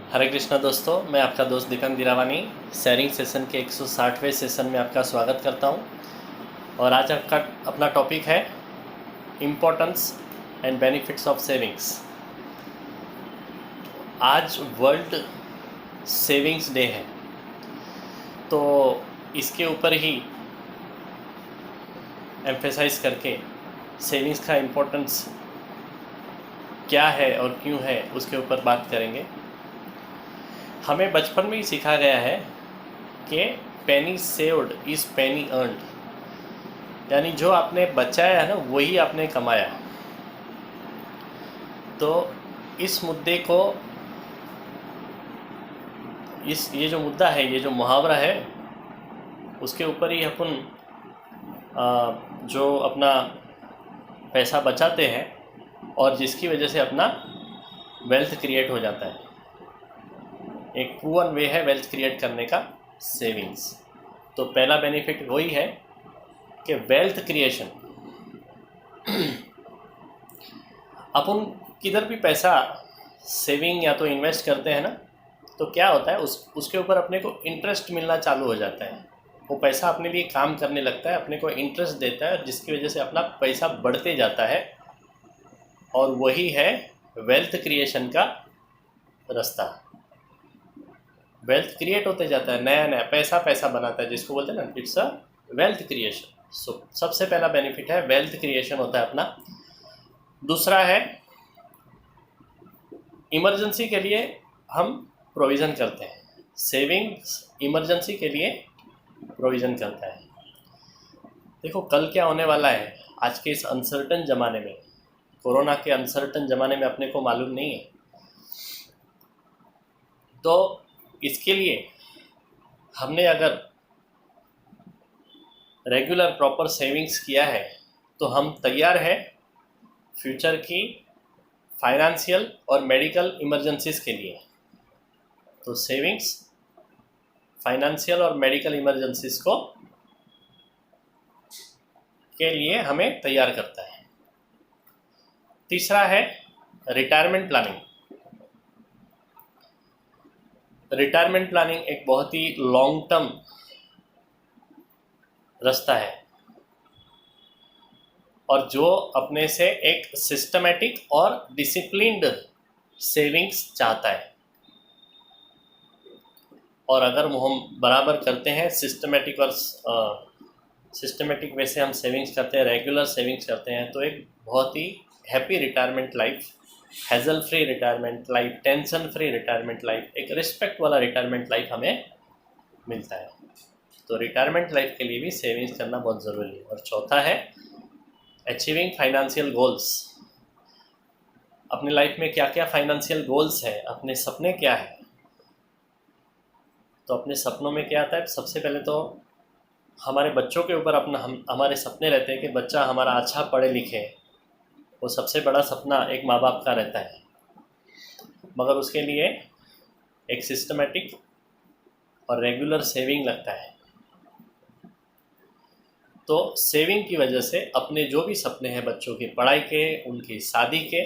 हरे कृष्णा दोस्तों, मैं आपका दोस्त दीपक दिरावानी शेयरिंग सेशन के 160वें सेशन में आपका स्वागत करता हूं। और आज आपका अपना टॉपिक है importance and benefits of savings. आज वर्ल्ड सेविंग्स डे है, तो इसके ऊपर ही एम्फेसाइज करके सेविंग्स का इम्पोर्टेंस क्या है और क्यों है उसके ऊपर बात करेंगे। हमें बचपन में ही सिखा गया है कि पेनी सेव्ड इज़ पेनी अर्नड, यानी जो आपने बचाया है ना वही आपने कमाया। तो इस मुद्दे को ये जो मुद्दा है, ये जो मुहावरा है, उसके ऊपर ही अपन जो अपना पैसा बचाते हैं और जिसकी वजह से अपना वेल्थ क्रिएट हो जाता है। एक प्रूवन वे है वेल्थ क्रिएट करने का सेविंग्स। तो पहला बेनिफिट वही है कि वेल्थ क्रिएशन। अपन किधर भी पैसा सेविंग या तो इन्वेस्ट करते हैं ना, तो क्या होता है उसके ऊपर अपने को इंटरेस्ट मिलना चालू हो जाता है। वो पैसा अपने लिए काम करने लगता है, अपने को इंटरेस्ट देता है, जिसकी वजह से अपना पैसा बढ़ते जाता है। और वही है वेल्थ क्रिएशन का रास्ता। वेल्थ क्रिएट होते जाता है, नया नया पैसा बनाता है, जिसको बोलते हैं ना, इट्स अ वेल्थ क्रिएशन। सो सबसे पहला बेनिफिट है वेल्थ क्रिएशन होता है अपना। दूसरा है इमरजेंसी के लिए हम प्रोविज़न करते हैं। सेविंग्स इमरजेंसी के लिए प्रोविज़न करता है। देखो कल क्या होने वाला है, आज के इस अनसर्टन ज़माने में, कोरोना के अनसर्टन ज़माने में अपने को मालूम नहीं है। तो इसके लिए हमने अगर रेगुलर प्रॉपर सेविंग्स किया है तो हम तैयार है फ्यूचर की फाइनेंशियल और मेडिकल इमरजेंसीज के लिए। तो सेविंग्स फाइनेंशियल और मेडिकल इमरजेंसीज को के लिए हमें तैयार करता है। तीसरा है रिटायरमेंट प्लानिंग। रिटायरमेंट प्लानिंग एक बहुत ही लॉन्ग टर्म रास्ता है, और जो अपने से एक सिस्टमेटिक और डिसिप्लिन्ड सेविंग्स चाहता है। और अगर हम बराबर करते हैं सिस्टमेटिक वे से हम सेविंग्स करते हैं, रेगुलर सेविंग्स करते हैं, तो एक बहुत ही happy retirement life, hassle free retirement life, tension free retirement life, एक रिस्पेक्ट वाला रिटायरमेंट लाइफ हमें मिलता है। तो रिटायरमेंट लाइफ के लिए भी सेविंग्स करना बहुत ज़रूरी है। और चौथा है अचीविंग फाइनेंशियल गोल्स। अपनी लाइफ में क्या क्या फाइनेंशियल गोल्स है, अपने सपने क्या है। तो अपने सपनों में क्या आता है, सबसे पहले तो हमारे बच्चों के ऊपर हमारे सपने रहते हैं कि बच्चा हमारा अच्छा पढ़े लिखे। वो सबसे बड़ा सपना एक माँ बाप का रहता है, मगर उसके लिए एक सिस्टमेटिक और रेगुलर सेविंग लगता है। तो सेविंग की वजह से अपने जो भी सपने हैं, बच्चों की पढ़ाई के, उनकी शादी के,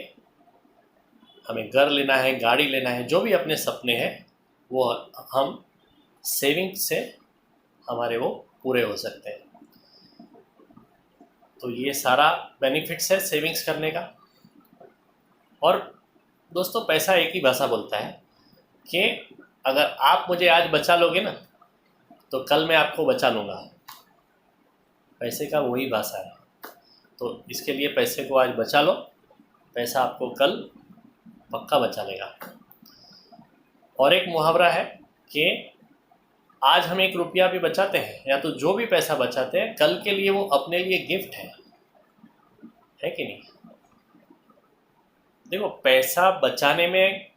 हमें घर लेना है, गाड़ी लेना है, जो भी अपने सपने हैं वो हम सेविंग से हमारे वो पूरे हो सकते हैं। तो ये सारा बेनिफिट्स है सेविंग्स करने का। और दोस्तों पैसा एक ही भाषा बोलता है कि अगर आप मुझे आज बचा लोगे ना, तो कल मैं आपको बचा लूँगा। पैसे का वही भाषा है। तो इसके लिए पैसे को आज बचा लो, पैसा आपको कल पक्का बचा लेगा। और एक मुहावरा है कि आज हम 1 रुपया भी बचाते हैं, या तो जो भी पैसा बचाते हैं, कल के लिए वो अपने लिए गिफ्ट है कि नहीं। देखो पैसा बचाने में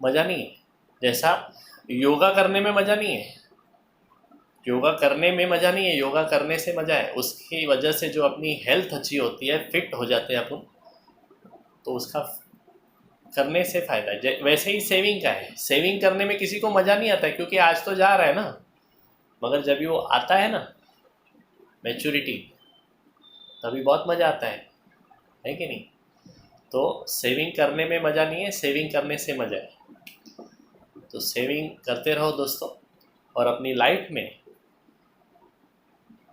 मज़ा नहीं है, जैसा योगा करने में मज़ा नहीं है। योगा करने में मज़ा नहीं है, योगा करने से मज़ा है। उसकी वजह से जो अपनी हेल्थ अच्छी होती है, फिट हो जाते हैं अपन, तो उसका करने से फ़ायदा है। वैसे ही सेविंग का है, सेविंग करने में किसी को मज़ा नहीं आता है, क्योंकि आज तो जा रहा है ना, मगर जब वो आता है ना मैच्योरिटी, तभी बहुत मज़ा आता है कि नहीं। तो सेविंग करने में मज़ा नहीं है, सेविंग करने से मज़ा है। तो सेविंग करते रहो दोस्तों, और अपनी लाइफ में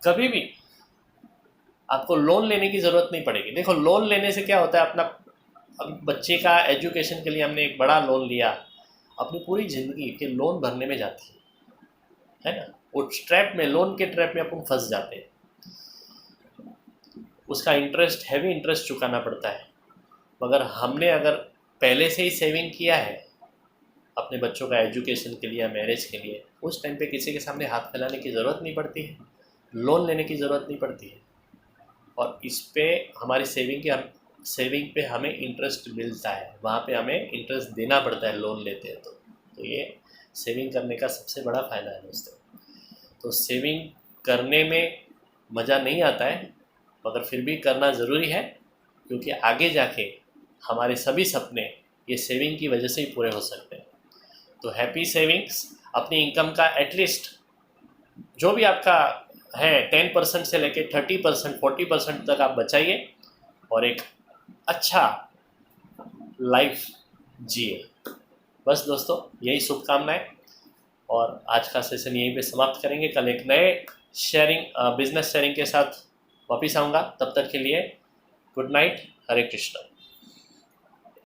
कभी भी आपको लोन लेने की ज़रूरत नहीं पड़ेगी। देखो, लोन लेने से क्या होता है, अपना अब बच्चे का एजुकेशन के लिए हमने एक बड़ा लोन लिया, अपनी पूरी ज़िंदगी के लोन भरने में जाती है ना। उस ट्रैप में, लोन के ट्रैप में अपन फंस जाते हैं, उसका इंटरेस्ट, हैवी इंटरेस्ट चुकाना पड़ता है। मगर हमने अगर पहले से ही सेविंग किया है अपने बच्चों का एजुकेशन के लिए या मैरिज के लिए, उस टाइम पे किसी के सामने हाथ फैलाने की ज़रूरत नहीं पड़ती है, लोन लेने की ज़रूरत नहीं पड़ती है, और इस पे हमारी सेविंग पे हमें इंटरेस्ट मिलता है, वहाँ पे हमें इंटरेस्ट देना पड़ता है लोन लेते हैं तो ये सेविंग करने का सबसे बड़ा फ़ायदा है दोस्तों। तो सेविंग करने में मज़ा नहीं आता है, मगर फिर भी करना ज़रूरी है, क्योंकि आगे जाके हमारे सभी सपने ये सेविंग की वजह से ही पूरे हो सकते हैं। तो हैप्पी सेविंग्स। अपनी इनकम का एटलीस्ट जो भी आपका है 10% से लेके 30%, 40% तक आप बचाइए और एक अच्छा लाइफ जिए। बस दोस्तों, यही शुभकामनाएं, और आज का सेशन यहीं पे समाप्त करेंगे। कल एक नए बिजनेस शेयरिंग के साथ वापिस आऊँगा। तब तक के लिए गुड नाइट, हरे कृष्ण।